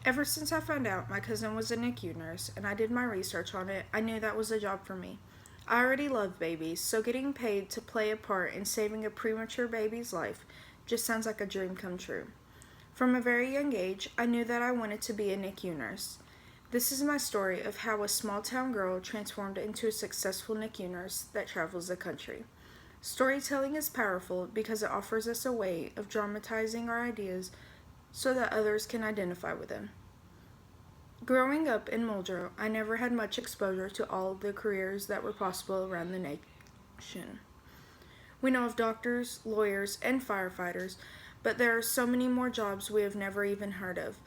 Ever since I found out my cousin was a NICU nurse and I did my research on it, I knew that was a job for me. I already love babies, so getting paid to play a part in saving a premature baby's life just sounds like a dream come true. From a very young age, I knew that I wanted to be a NICU nurse. This is my story of how a small town girl transformed into a successful NICU nurse that travels the country. Storytelling is powerful because it offers us a way of dramatizing our ideas so that others can identify with them. Growing up in Muldrow, I never had much exposure to all the careers that were possible around the nation. We know of doctors, lawyers, and firefighters, but there are so many more jobs we have never even heard of.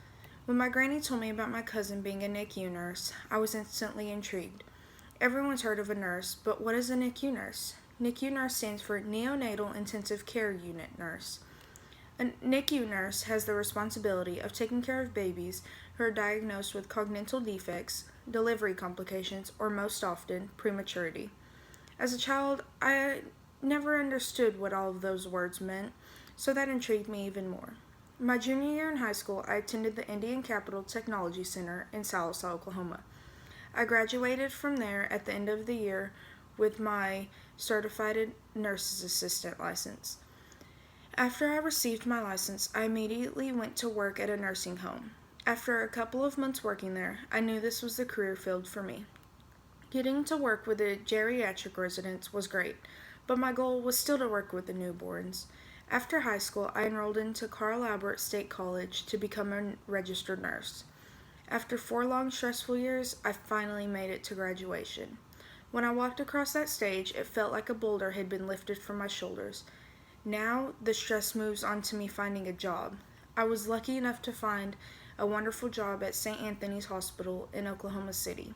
When my granny told me about my cousin being a NICU nurse, I was instantly intrigued. Everyone's heard of a nurse, but what is a NICU nurse? NICU nurse stands for Neonatal Intensive Care Unit Nurse. A NICU nurse has the responsibility of taking care of babies who are diagnosed with congenital defects, delivery complications, or most often, prematurity. As a child, I never understood what all of those words meant, so that intrigued me even more. My junior year in high school, I attended the Indian Capital Technology Center in Sallisaw, Oklahoma. I graduated from there at the end of the year with my certified nurse's assistant license. After I received my license, I immediately went to work at a nursing home. After a couple of months working there, I knew this was the career field for me. Getting to work with the geriatric residents was great, but my goal was still to work with the newborns. After high school, I enrolled into Carl Albert State College to become a registered nurse. After 4 long, stressful years, I finally made it to graduation. When I walked across that stage, it felt like a boulder had been lifted from my shoulders. Now, the stress moves on to me finding a job. I was lucky enough to find a wonderful job at St. Anthony's Hospital in Oklahoma City.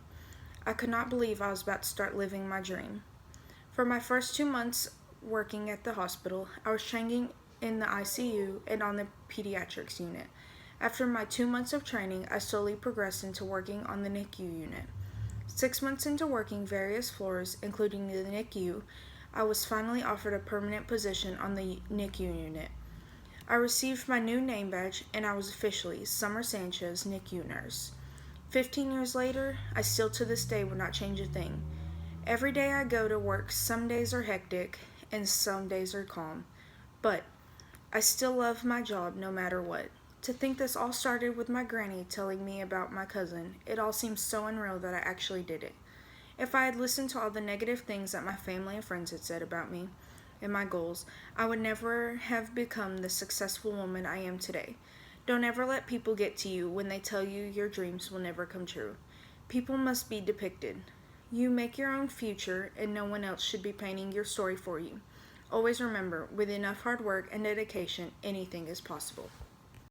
I could not believe I was about to start living my dream. For my first 2 months working at the hospital, I was training in the ICU and on the pediatrics unit. After my 2 months of training, I slowly progressed into working on the NICU unit. 6 months into working various floors, including the NICU, I was finally offered a permanent position on the NICU unit. I received my new name badge and I was officially Summer Sanchez, NICU nurse. 15 years later, I still to this day would not change a thing. Every day I go to work, some days are hectic and some days are calm. But I still love my job no matter what. To think this all started with my granny telling me about my cousin, it all seems so unreal that I actually did it. If I had listened to all the negative things that my family and friends had said about me and my goals, I would never have become the successful woman I am today. Don't ever let people get to you when they tell you your dreams will never come true. People must be depicted. You make your own future, and no one else should be painting your story for you. Always remember, with enough hard work and dedication, anything is possible.